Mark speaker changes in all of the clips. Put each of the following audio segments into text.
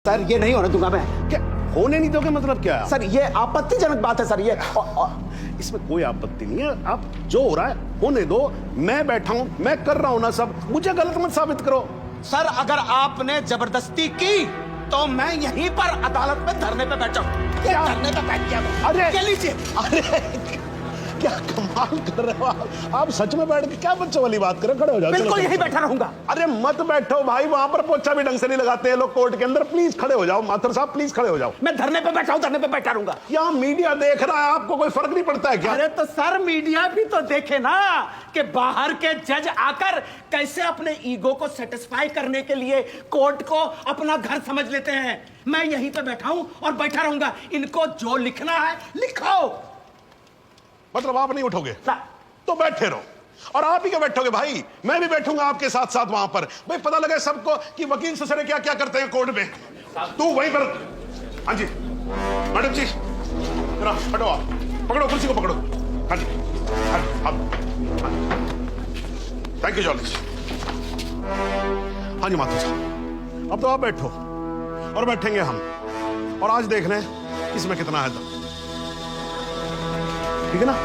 Speaker 1: Sir ये नहीं होने दूंगा मैं।
Speaker 2: क्या होने नहीं दोगे मतलब क्या है?
Speaker 1: सर ये आपत्तिजनक बात है सर ये।
Speaker 2: इसमें कोई आपत्ति नहीं है, आप जो हो रहा है होने दो। मैं बैठा हूं, मैं कर रहा हूं ना सब, मुझे गलत मत साबित करो।
Speaker 1: सर अगर आपने जबरदस्ती की तो मैं यहीं पर अदालत में धरने पे बैठा हूं।
Speaker 2: क्या?
Speaker 1: धरने पे बैठ गया।
Speaker 2: अरे
Speaker 1: क्या लीजिए।
Speaker 2: अरे क्या कमाल कर रहे हो आप सच में बैठ के क्या बच्चों वाली बात कर रहे हो? खड़े हो जाओ।
Speaker 1: बिल्कुल यहीं बैठा रहूंगा।
Speaker 2: अरे मत बैठो भाई, वहां पर पोछा भी ढंग से नहीं लगाते हैं लोग कोर्ट के अंदर। प्लीज खड़े हो जाओ माथुर साहब, प्लीज खड़े हो जाओ।
Speaker 1: मैं धरने पे बैठा हूं, धरने पे बैठा रहूंगा।
Speaker 2: यहाँ मीडिया देख रहा है, आपको कोई फर्क नहीं पड़ता है क्या?
Speaker 1: अरे तो सर मीडिया भी तो देखे ना कि बाहर के जज आकर कैसे अपने ईगो को सेटिस्फाई करने के लिए कोर्ट को अपना घर समझ लेते हैं। मैं यहीं पे बैठा हूं और बैठा रहूंगा। इनको जो लिखना है लिखो।
Speaker 2: मतलब आप नहीं उठोगे
Speaker 1: ना।
Speaker 2: तो बैठे रहो, और आप ही क्या बैठोगे भाई, मैं भी बैठूंगा आपके साथ साथ वहां पर। भाई पता लगे सबको कि वकील ससुरे क्या क्या करते हैं कोर्ट में। तू वहीं पर। हाँ जी मैडम जी, जरा हटो, आप पकड़ो कुर्सी को, पकड़ो। हाँ जी, थैंक यू जॉर्ज। हाँ जी माथुर साहब, अब तो आप बैठो और बैठेंगे हम, और आज देख लें इसमें कितना है दम। ठीक है ना?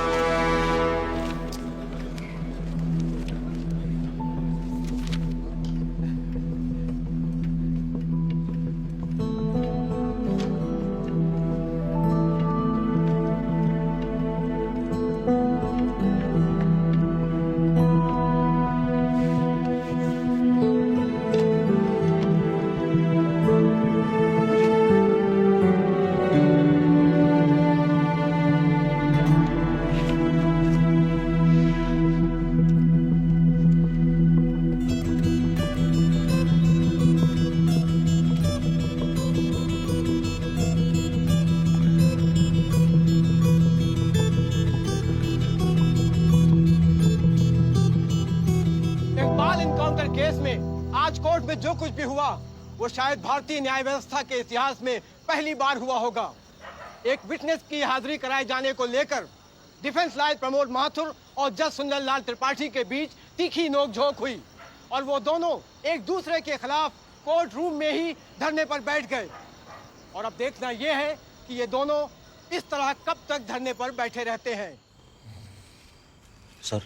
Speaker 3: केस में आज कोर्ट में जो कुछ भी हुआ वो शायद भारतीय न्याय व्यवस्था के इतिहास में पहली बार हुआ होगा। एक विटनेस की हाजिरी कराए जाने को लेकर डिफेंस लॉयर प्रमोद माथुर और जज सुंदर लाल त्रिपाठी के बीच तीखी नोकझोंक हुई और वो दोनों एक दूसरे के खिलाफ कोर्ट रूम में ही धरने पर बैठ गए। और अब देखना यह है कि ये दोनों इस तरह कब तक धरने पर बैठे रहते हैं।
Speaker 4: सर,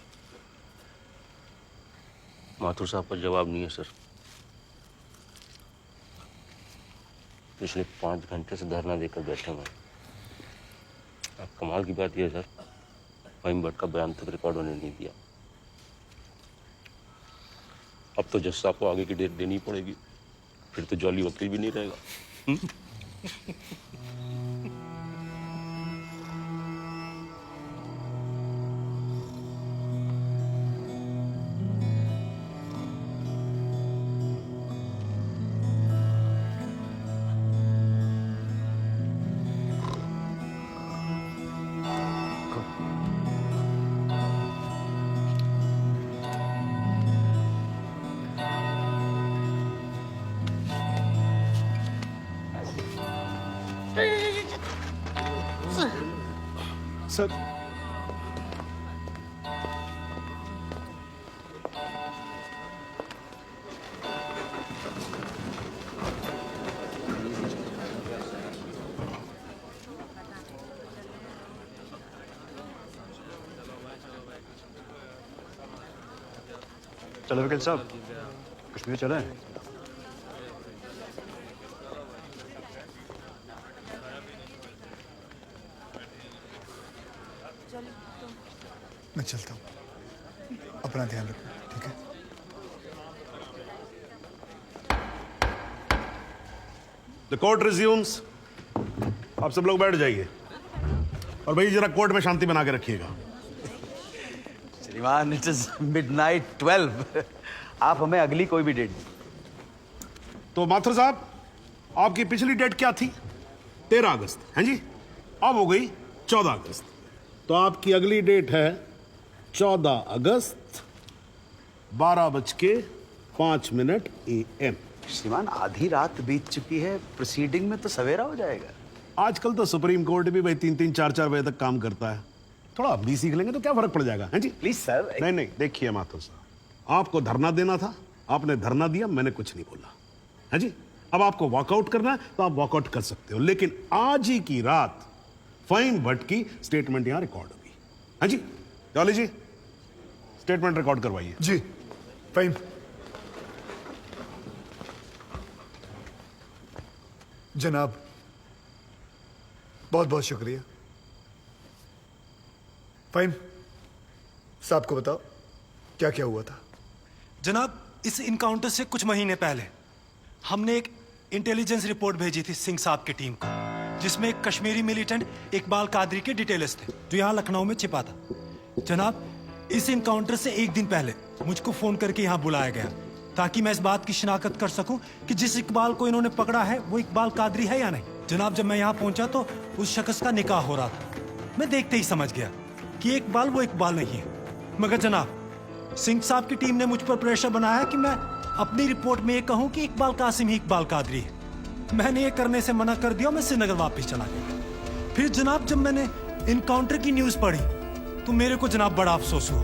Speaker 4: माथुर साहब का जवाब नहीं है सर। पिछले 5 घंटे से धरना देकर बैठे हुए हैं। अब कमाल की बात यह है सर, वहीं भट्ट का बयान तक रिकॉर्ड होने नहीं दिया। अब तो जज साहब को आगे की डेट देनी पड़ेगी, फिर तो जॉली वकील भी नहीं रहेगा।
Speaker 2: सर
Speaker 5: चलो वकील साहब, कश्मीर चले।
Speaker 6: मैं चलता हूँ, अपना ध्यान रखना, ठीक है?
Speaker 2: The court resumes. आप सब लोग बैठ जाइए, और भाई जरा कोर्ट में शांति बना के रखिएगा।
Speaker 7: श्रीमान, इट इज मिडनाइट 12। आप हमें अगली कोई भी डेट।
Speaker 2: तो माथुर साहब, आपकी पिछली डेट क्या थी? 13 अगस्त, हैं जी? अब हो गई 14 अगस्त। तो आपकी अगली डेट है 14 अगस्त 12:05 AM।
Speaker 7: श्रीमान, आधी रात बीत चुकी है, प्रोसीडिंग में तो सवेरा हो जाएगा।
Speaker 2: आजकल तो सुप्रीम कोर्ट भी भाई 3-3, 4-4 बजे तक काम करता है। थोड़ा अब भी सीख लेंगे तो क्या फर्क पड़ जाएगा, हैं जी?
Speaker 7: Please sir.
Speaker 2: नहीं नहीं, देखिए माथुर साहब, आपको धरना देना था, आपने धरना दिया, मैंने कुछ नहीं बोला, है जी? अब आपको वॉकआउट करना है तो आप वॉकआउट कर सकते हो, लेकिन आज ही की रात फ़हीम भट्ट की स्टेटमेंट यहां रिकॉर्ड होगी। हाँ जी, जॉली जी, स्टेटमेंट रिकॉर्ड करवाइए।
Speaker 6: जी फ़हीम। जनाब, बहुत बहुत शुक्रिया। फ़हीम साहब को बताओ क्या क्या हुआ था।
Speaker 8: जनाब, इस इनकाउंटर से कुछ महीने पहले हमने एक इंटेलिजेंस रिपोर्ट भेजी थी सिंह साहब की टीम को, जिसमें एक कश्मीरी मिलिटेंट इकबाल कादरी के डिटेल्स थे जो यहाँ लखनऊ में छिपा था। जनाब, इस इनकाउंटर से एक दिन पहले मुझको फोन करके यहाँ बुलाया गया ताकि मैं इस बात की शिनाख्त कर सकूं कि जिस इकबाल को इन्होंने पकड़ा है वो इकबाल कादरी है या नहीं। जनाब, जब मैं यहाँ पहुंचा तो उस शख्स का निकाह हो रहा था। मैं देखते ही समझ गया कि इकबाल वो इकबाल नहीं है। मगर जनाब, सिंह साहब की टीम ने मुझ पर प्रेशर बनाया कि मैं अपनी रिपोर्ट में ये कहूं कि इकबाल कासिम ही इकबाल कादरी है। मैंने ये करने से मना कर दिया और मैं श्रीनगर वापस चला गया। फिर जनाब, जब मैंने इनकाउंटर की न्यूज़ पढ़ी तो मेरे को जनाब बड़ा अफसोस हुआ।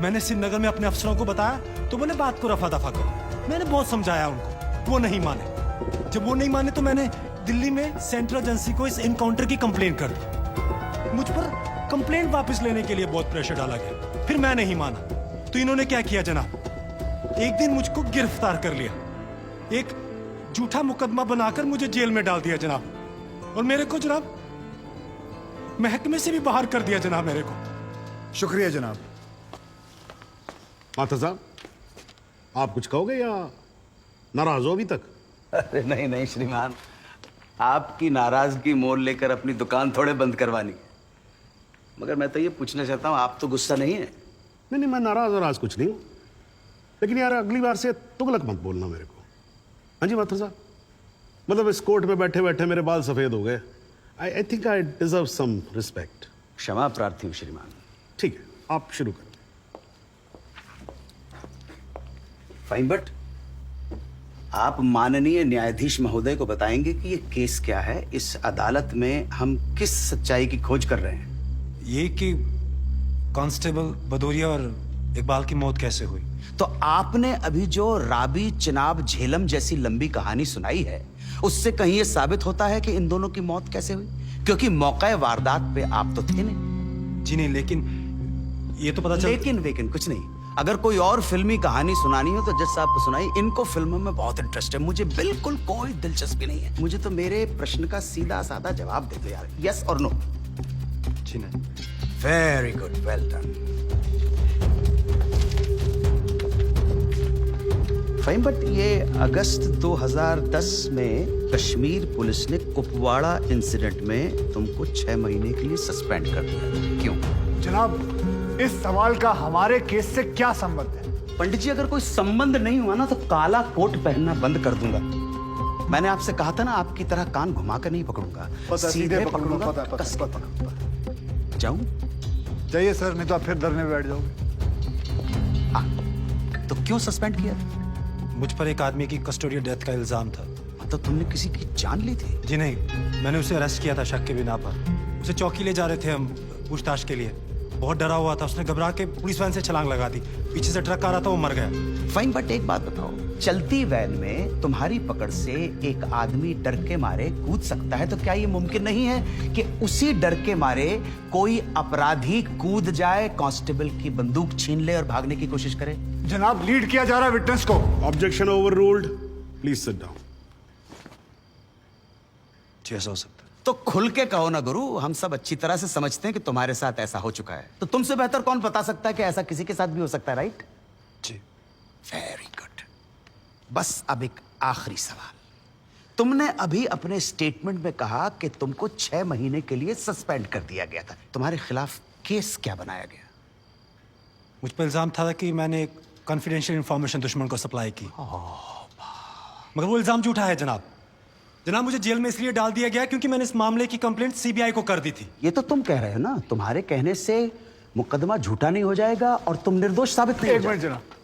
Speaker 8: मैंने श्रीनगर में अपने अफसरों को बताया तो बोले बात को रफा दफा करो। मैंने बहुत समझाया उनको, वो नहीं माने। जब वो नहीं माने तो मैंने दिल्ली में सेंट्रल एजेंसी को इस इनकाउंटर की कंप्लेन कर दी। मुझ पर कंप्लेंट वापस लेने के लिए बहुत प्रेशर डाला गया। फिर मैं नहीं माना तो इन्होंने क्या किया जनाब, एक दिन मुझको गिरफ्तार कर लिया, एक झूठा मुकदमा बनाकर मुझे जेल में डाल दिया जनाब, और मेरे को जनाब महकमे से भी बाहर कर दिया जनाब मेरे को।
Speaker 6: शुक्रिया जनाब।
Speaker 2: माता साहब, आप कुछ कहोगे या नाराज हो अभी तक?
Speaker 7: अरे नहीं नहीं श्रीमान, आपकी नाराजगी मोल लेकर अपनी दुकान थोड़े बंद करवानी है। मगर मैं तो ये पूछना चाहता हूँ, आप तो गुस्सा नहीं है?
Speaker 2: नहीं, मैं नाराज और आज कुछ नहीं हूं, लेकिन यार अगली बार से तुगलक मत बोलना मेरे को। हाँ जी माथुर साहब, मतलब इस कोर्ट में बैठे बैठे मेरे बाल सफेद हो गए। I think I deserve some respect.
Speaker 7: क्षमा प्रार्थी हूँ श्रीमान।
Speaker 2: ठीक है, आप शुरू करें।
Speaker 7: फ़हीम भट्ट, आप माननीय न्यायाधीश महोदय को बताएंगे कि ये केस क्या है, इस अदालत में हम किस सच्चाई की खोज कर रहे हैं।
Speaker 8: ये कि कांस्टेबल भदौरिया और इकबाल की मौत कैसे हुई।
Speaker 7: तो आपने अभी जो राबी चिनाब झेलम जैसी लंबी कहानी सुनाई है, उससे कहीं ये साबित होता है कि इन दोनों की मौत कैसे हुई? क्योंकि मौका वारदात पे आप तो थे नहीं।
Speaker 8: जी नहीं, लेकिन ये तो पता चल।
Speaker 7: लेकिन कुछ नहीं। अगर कोई और फिल्मी कहानी सुनानी हो तो जज साहब को सुनाई। इनको फिल्मों में बहुत इंटरेस्ट है, मुझे बिल्कुल कोई दिलचस्पी नहीं है। मुझे तो मेरे प्रश्न का सीधा साधा जवाब दे दो यार, यस और नो।
Speaker 8: जी नहीं।
Speaker 7: Very good, well done. Faheem Bhat, ये अगस्त 2010 में कश्मीर पुलिस ने कुपवाड़ा इंसिडेंट में तुमको 6 महीने के लिए सस्पेंड कर दिया, क्यों?
Speaker 6: जनाब, इस सवाल का हमारे केस से क्या संबंध है?
Speaker 7: पंडित जी, अगर कोई संबंध नहीं हुआ ना तो काला कोट पहनना बंद कर दूंगा। मैंने आपसे कहा था ना, आपकी तरह कान घुमा कर नहीं पकड़ूंगा, सीधे पकड़ूंगा, कस के पकड़ूंगा। जाऊं?
Speaker 6: जाइए सर, नहीं तो आप फिर धरने में बैठ जाओगे।
Speaker 7: हाँ, तो क्यों सस्पेंड किया?
Speaker 8: मुझ पर एक आदमी की कस्टोडियल डेथ का इल्जाम था।
Speaker 7: तो तुमने किसी की जान ली थी?
Speaker 8: जी नहीं, मैंने उसे अरेस्ट किया था शक के बिना पर। उसे चौकी ले जा रहे थे हम पूछताछ के लिए। बहुत डरा हुआ था, उसने घबरा के पुलिस वैन से छलांग लगा दी। पीछे से ट्रक आ रहा था, वो मर गया।
Speaker 7: फ़हीम भट्ट, एक बात बताओ, चलती वैन में तुम्हारी पकड़ से एक आदमी डर के मारे कूद सकता है, तो क्या ये मुमकिन नहीं है कि उसी डर के मारे कोई अपराधी कूद जाए, कांस्टेबल की बंदूक छीन ले और भागने की कोशिश करे?
Speaker 6: जनाब, लीड किया जा रहा है विटनेस को।
Speaker 2: Objection overruled, please sit down.
Speaker 8: जी, ऐसा हो सकता है।
Speaker 7: तो खुल के कहो ना गुरु, हम सब अच्छी तरह से समझते हैं कि तुम्हारे साथ ऐसा हो चुका है। तो तुमसे बेहतर कौन बता सकता है कि ऐसा किसी के साथ भी हो सकता है, राइट?
Speaker 8: जी।
Speaker 7: Very good. बस अब एक आखिरी सवाल। तुमने अभी अपने स्टेटमेंट में कहा कि तुमको 6 महीने के लिए सस्पेंड कर दिया गया था। तुम्हारे खिलाफ केस क्या बनाया गया?
Speaker 8: मुझ पर इल्जाम था कि मैंने एक कॉन्फिडेंशियल इंफॉर्मेशन दुश्मन को सप्लाई की। मगर वो इल्जाम झूठा है जनाब। जनाब, मुझे जेल में इसलिए डाल दिया गया क्योंकि मैंने इस मामले की कंप्लेंट सीबीआई को कर दी थी।
Speaker 7: ये तो तुम कह रहे हो ना, तुम्हारे कहने से मुकदमा झूठा नहीं हो जाएगा और तुम निर्दोष साबित नहीं हो
Speaker 6: एक मिनट
Speaker 7: जाओगे।
Speaker 6: जनाब,